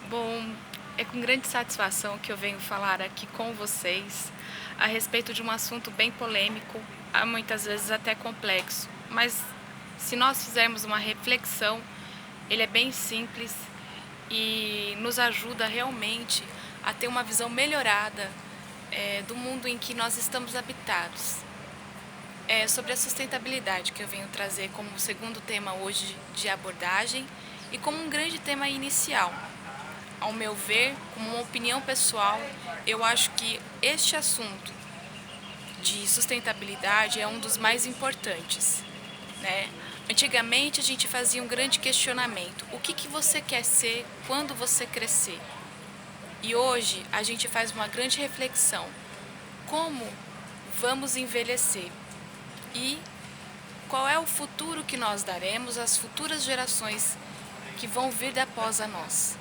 Bom, é com grande satisfação que eu venho falar aqui com vocês a respeito de um assunto bem polêmico, muitas vezes até complexo, mas se nós fizermos uma reflexão, ele é bem simples e nos ajuda realmente a ter uma visão melhorada do mundo em que nós estamos habitados. É sobre a sustentabilidade que eu venho trazer como segundo tema hoje de abordagem e como um grande tema inicial. Ao meu ver, como uma opinião pessoal, eu acho que este assunto de sustentabilidade é um dos mais importantes, né? Antigamente a gente fazia um grande questionamento: o que você quer ser quando você crescer? E hoje a gente faz uma grande reflexão: como vamos envelhecer? E qual é o futuro que nós daremos às futuras gerações que vão vir após a nós?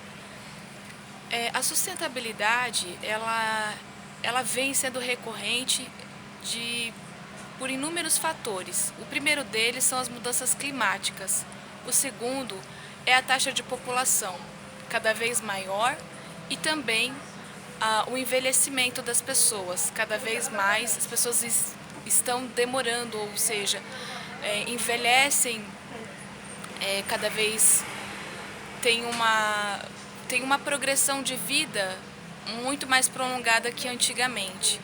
A sustentabilidade, ela vem sendo recorrente por inúmeros fatores. O primeiro deles são as mudanças climáticas. O segundo é a taxa de população, cada vez maior, e também o envelhecimento das pessoas. Cada vez mais as pessoas estão demorando, ou seja, envelhecem cada vez tem uma progressão de vida muito mais prolongada que antigamente.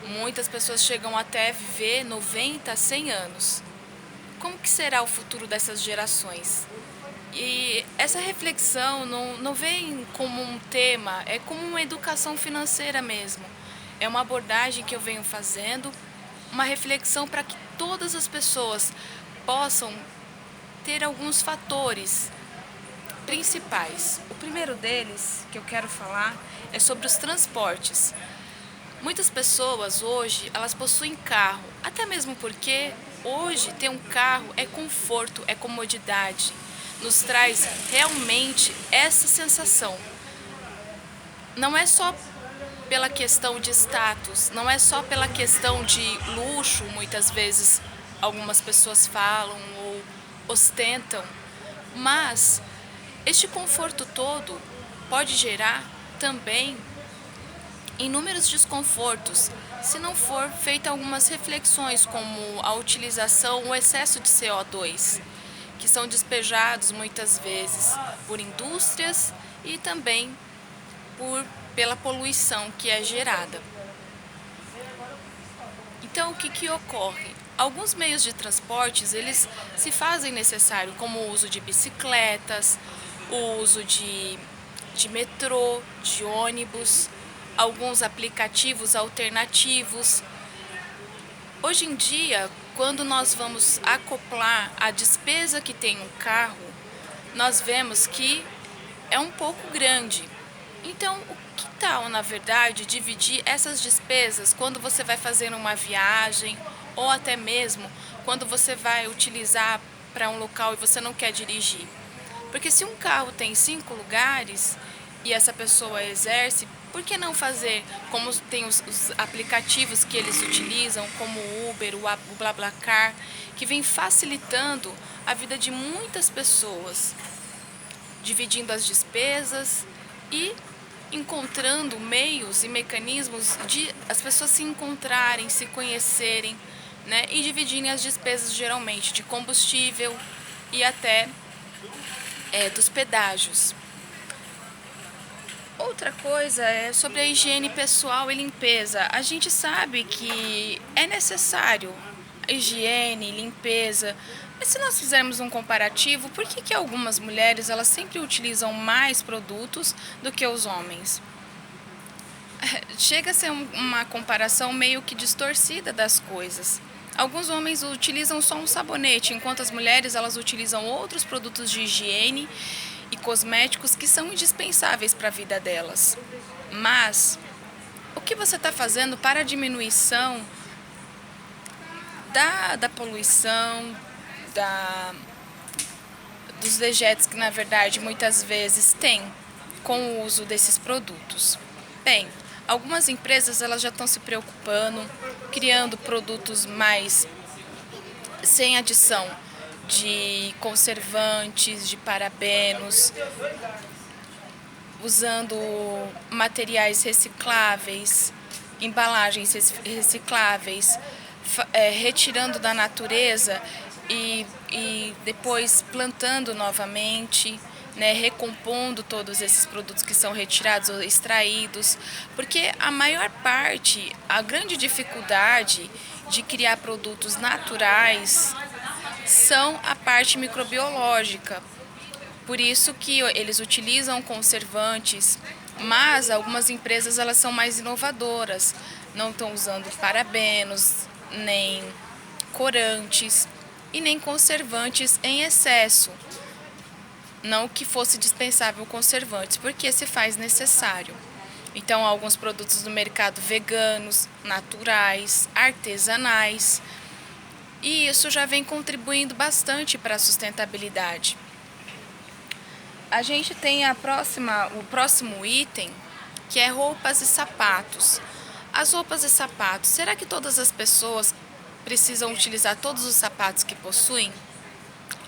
Muitas pessoas chegam até viver 90, 100 anos. Como que será o futuro dessas gerações? E essa reflexão não vem como um tema, é como uma educação financeira mesmo. É uma abordagem que eu venho fazendo, uma reflexão para que todas as pessoas possam ter alguns fatores principais. O primeiro deles que eu quero falar é sobre os transportes. Muitas pessoas hoje, elas possuem carro, até mesmo porque hoje ter um carro é conforto, é comodidade, nos traz realmente essa sensação. Não é só pela questão de status, não é só pela questão de luxo, muitas vezes algumas pessoas falam ou ostentam, mas este conforto todo pode gerar também inúmeros desconfortos se não for feita algumas reflexões, como a utilização, o excesso de CO2, que são despejados muitas vezes por indústrias e também pela poluição que é gerada. Então, o que ocorre? Alguns meios de transportes, eles se fazem necessário, como o uso de bicicletas, o uso de metrô, de ônibus, alguns aplicativos alternativos. Hoje em dia, quando nós vamos acoplar a despesa que tem um carro, nós vemos que é um pouco grande. Então, o que tal, na verdade, dividir essas despesas quando você vai fazer uma viagem ou até mesmo quando você vai utilizar para um local e você não quer dirigir? Porque se um carro tem 5 lugares e essa pessoa exerce, por que não fazer como tem os aplicativos que eles utilizam, como o Uber, o BlaBlaCar, que vem facilitando a vida de muitas pessoas, dividindo as despesas e encontrando meios e mecanismos de as pessoas se encontrarem, se conhecerem, né, e dividirem as despesas geralmente de combustível e até dos pedágios. Outra coisa é sobre a higiene pessoal e limpeza. A gente sabe que é necessário higiene, limpeza, mas se nós fizermos um comparativo, por que algumas mulheres elas sempre utilizam mais produtos do que os homens? Chega a ser uma comparação meio que distorcida das coisas. Alguns homens utilizam só um sabonete, enquanto as mulheres elas utilizam outros produtos de higiene e cosméticos que são indispensáveis para a vida delas. Mas o que você está fazendo para a diminuição da poluição, dos dejetos que na verdade muitas vezes tem com o uso desses produtos? Bem, algumas empresas elas já estão se preocupando, criando produtos mais sem adição de conservantes, de parabenos, usando materiais recicláveis, embalagens recicláveis, retirando da natureza e depois plantando novamente, né, recompondo todos esses produtos que são retirados ou extraídos, porque a maior parte, a grande dificuldade de criar produtos naturais são a parte microbiológica. Por isso que eles utilizam conservantes, mas algumas empresas elas são mais inovadoras, não estão usando parabenos, nem corantes e nem conservantes em excesso. Não que fosse dispensável conservantes, porque se faz necessário. Então, alguns produtos do mercado veganos, naturais, artesanais, e isso já vem contribuindo bastante para a sustentabilidade. A gente tem o próximo item, que é roupas e sapatos. As roupas e sapatos, será que todas as pessoas precisam utilizar todos os sapatos que possuem?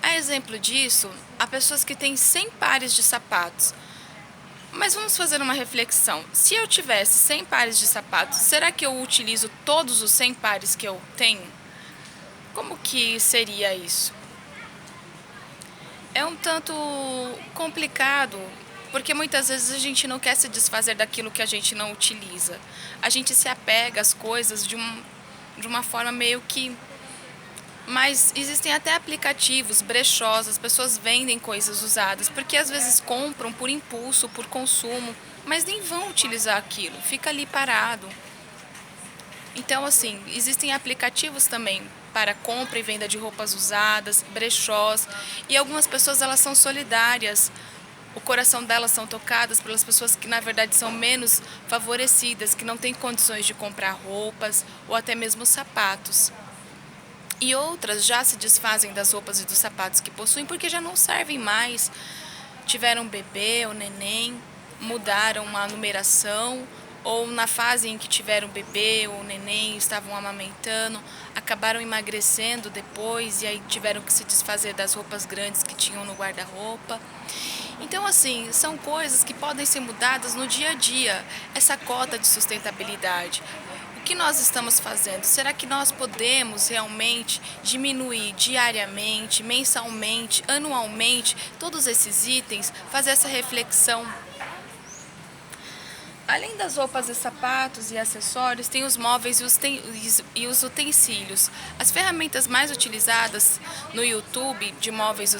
A exemplo disso, há pessoas que têm 100 pares de sapatos. Mas vamos fazer uma reflexão. Se eu tivesse 100 pares de sapatos, será que eu utilizo todos os 100 pares que eu tenho? Como que seria isso? É um tanto complicado, porque muitas vezes a gente não quer se desfazer daquilo que a gente não utiliza. A gente se apega às coisas de uma forma meio que... Mas existem até aplicativos, brechós, as pessoas vendem coisas usadas, porque às vezes compram por impulso, por consumo, mas nem vão utilizar aquilo, fica ali parado. Então, assim, existem aplicativos também para compra e venda de roupas usadas, brechós, e algumas pessoas elas são solidárias. O coração delas são tocadas pelas pessoas que na verdade são menos favorecidas, que não têm condições de comprar roupas ou até mesmo sapatos. E outras já se desfazem das roupas e dos sapatos que possuem porque já não servem mais. Tiveram um bebê ou neném, mudaram a numeração, ou na fase em que tiveram bebê ou neném, estavam amamentando, acabaram emagrecendo depois e aí tiveram que se desfazer das roupas grandes que tinham no guarda-roupa. Então, assim, são coisas que podem ser mudadas no dia a dia, essa cota de sustentabilidade. O que nós estamos fazendo? Será que nós podemos realmente diminuir diariamente, mensalmente, anualmente, todos esses itens, fazer essa reflexão? Além das roupas e sapatos e acessórios, tem os móveis e os utensílios. As ferramentas mais utilizadas no YouTube de móveis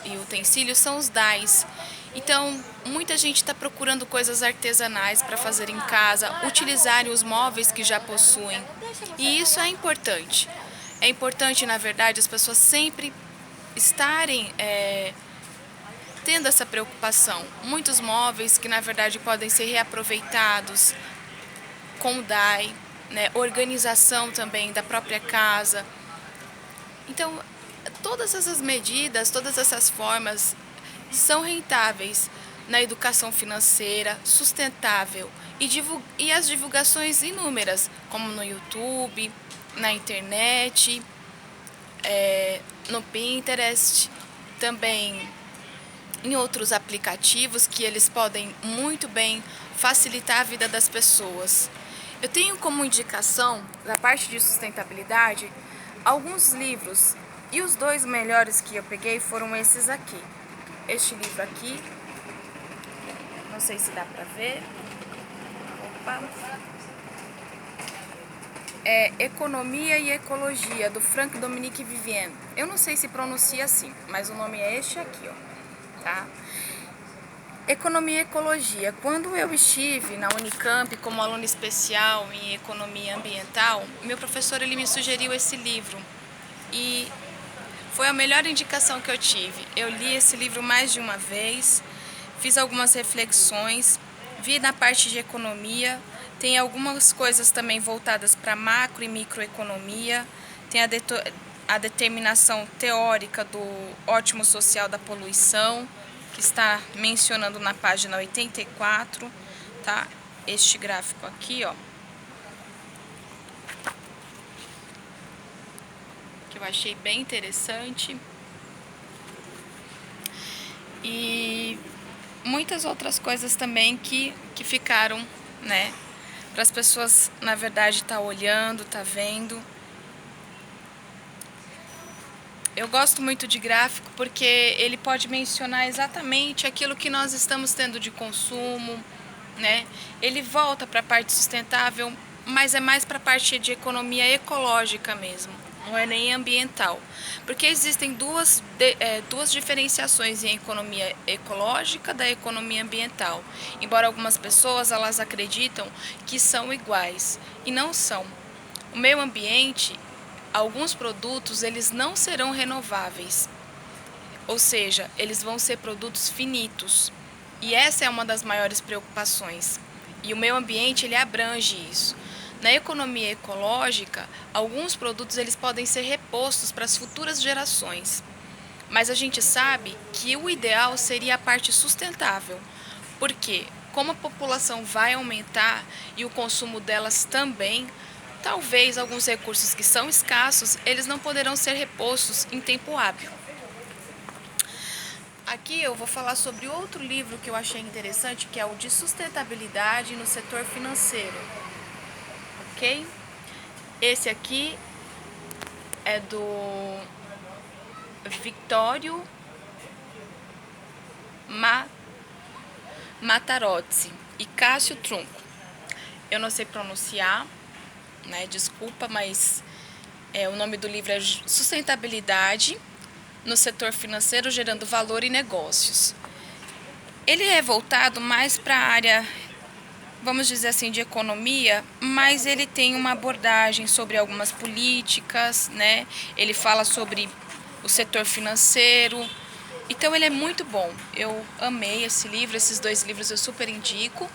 e utensílios são os DAIs. Então, muita gente está procurando coisas artesanais para fazer em casa, utilizarem os móveis que já possuem. E isso é importante. É importante, na verdade, as pessoas sempre estarem tendo essa preocupação. Muitos móveis que na verdade podem ser reaproveitados com o DAI, né? Organização também da própria casa. Então, todas essas medidas, todas essas formas são rentáveis na educação financeira, sustentável e as divulgações inúmeras, como no YouTube, na internet, no Pinterest, também em outros aplicativos que eles podem muito bem facilitar a vida das pessoas. Eu tenho como indicação, da parte de sustentabilidade, alguns livros. E os dois melhores que eu peguei foram esses aqui. Este livro aqui, não sei se dá pra ver. Opa. É Economia e Ecologia, do Franck-Dominique Vivien. Eu não sei se pronuncia assim, mas o nome é este aqui, ó. Tá? Economia e Ecologia. Quando eu estive na Unicamp como aluna especial em Economia Ambiental, meu professor ele me sugeriu esse livro e foi a melhor indicação que eu tive. Eu li esse livro mais de uma vez, fiz algumas reflexões, vi na parte de economia, tem algumas coisas também voltadas para macro e microeconomia, tem a determinação teórica do ótimo social da poluição, que está mencionando na página 84, tá? Este gráfico aqui, ó. Que eu achei bem interessante. E muitas outras coisas também que ficaram, né, para as pessoas, na verdade, estar olhando, vendo. Eu gosto muito de gráfico porque ele pode mencionar exatamente aquilo que nós estamos tendo de consumo, né? Ele volta para a parte sustentável, mas é mais para a parte de economia ecológica mesmo, não é nem ambiental. Porque existem duas diferenciações em economia ecológica da economia ambiental. Embora algumas pessoas elas acreditam que são iguais, e não são. O meio ambiente, alguns produtos eles não serão renováveis, ou seja, eles vão ser produtos finitos. E essa é uma das maiores preocupações. E o meio ambiente ele abrange isso. Na economia ecológica, alguns produtos eles podem ser repostos para as futuras gerações. Mas a gente sabe que o ideal seria a parte sustentável. Porque como a população vai aumentar e o consumo delas também, talvez alguns recursos que são escassos, eles não poderão ser repostos em tempo hábil. Aqui eu vou falar sobre outro livro que eu achei interessante, que é o de sustentabilidade no setor financeiro. Ok? Esse aqui é do Vittorio Matarozzi e Cássio Trunco. Eu não sei pronunciar, né? Desculpa, mas o nome do livro é Sustentabilidade no setor financeiro, gerando valor e negócios. Ele é voltado mais para a área, vamos dizer assim, de economia, mas ele tem uma abordagem sobre algumas políticas, né? Ele fala sobre o setor financeiro. Então ele é muito bom. Eu amei esse livro, esses dois livros eu super indico.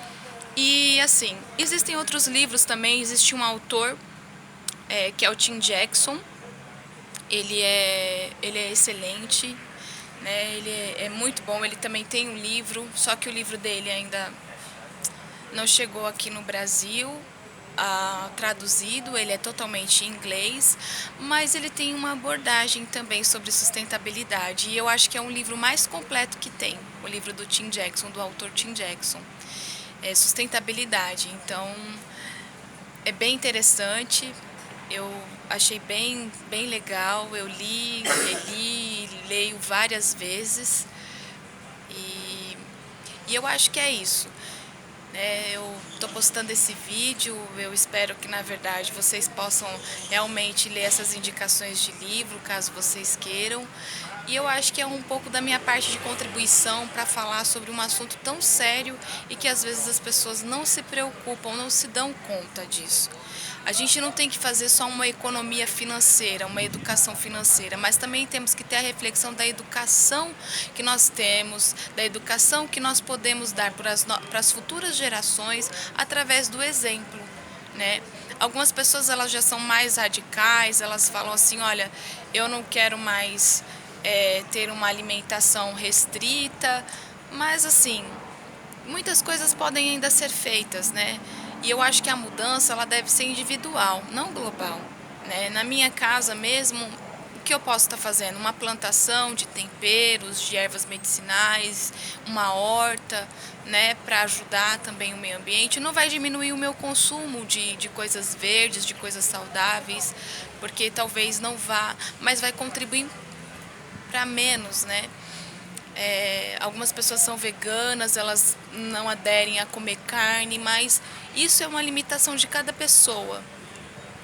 E assim, existem outros livros também, existe um autor que é o Tim Jackson. Ele é excelente, né? Ele é muito bom. Ele também tem um livro, só que o livro dele ainda não chegou aqui no Brasil traduzido, ele é totalmente em inglês, mas ele tem uma abordagem também sobre sustentabilidade. E eu acho que é um livro mais completo que tem, o livro do Tim Jackson, do autor Tim Jackson. É sustentabilidade. Então, é bem interessante. Eu achei bem legal, eu li, reli, leio várias vezes e eu acho que é isso. Eu estou postando esse vídeo, eu espero que na verdade vocês possam realmente ler essas indicações de livro, caso vocês queiram. E eu acho que é um pouco da minha parte de contribuição para falar sobre um assunto tão sério e que às vezes as pessoas não se preocupam, não se dão conta disso. A gente não tem que fazer só uma economia financeira, uma educação financeira, mas também temos que ter a reflexão da educação que nós temos, da educação que nós podemos dar para as futuras gerações através do exemplo, né? Algumas pessoas elas já são mais radicais, elas falam assim, olha, eu não quero mais ter uma alimentação restrita, mas assim, muitas coisas podem ainda ser feitas, né? E eu acho que a mudança ela deve ser individual, não global, né? Na minha casa mesmo, o que eu posso estar fazendo? Uma plantação de temperos, de ervas medicinais, uma horta, né? Para ajudar também o meio ambiente. Não vai diminuir o meu consumo de coisas verdes, de coisas saudáveis, porque talvez não vá, mas vai contribuir para menos, né? Algumas pessoas são veganas, elas não aderem a comer carne, mas isso é uma limitação de cada pessoa.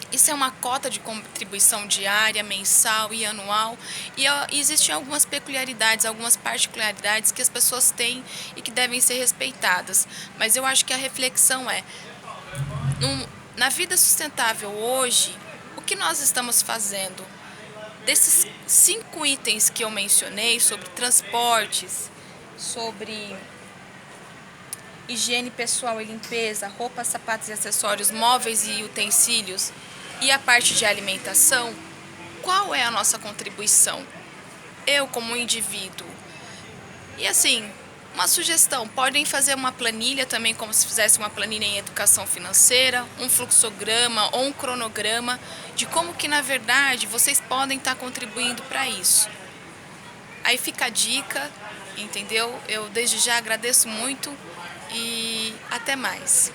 Isso é uma cota de contribuição diária, mensal e anual, e existem algumas peculiaridades, algumas particularidades que as pessoas têm e que devem ser respeitadas. Mas eu acho que a reflexão na vida sustentável hoje, o que nós estamos fazendo? Desses 5 itens que eu mencionei, sobre transportes, sobre higiene pessoal e limpeza, roupas, sapatos e acessórios, móveis e utensílios, e a parte de alimentação, qual é a nossa contribuição? Eu como indivíduo. E assim, uma sugestão, podem fazer uma planilha também, como se fizesse uma planilha em educação financeira, um fluxograma ou um cronograma de como que na verdade vocês podem estar contribuindo para isso. Aí fica a dica, entendeu? Eu desde já agradeço muito e até mais.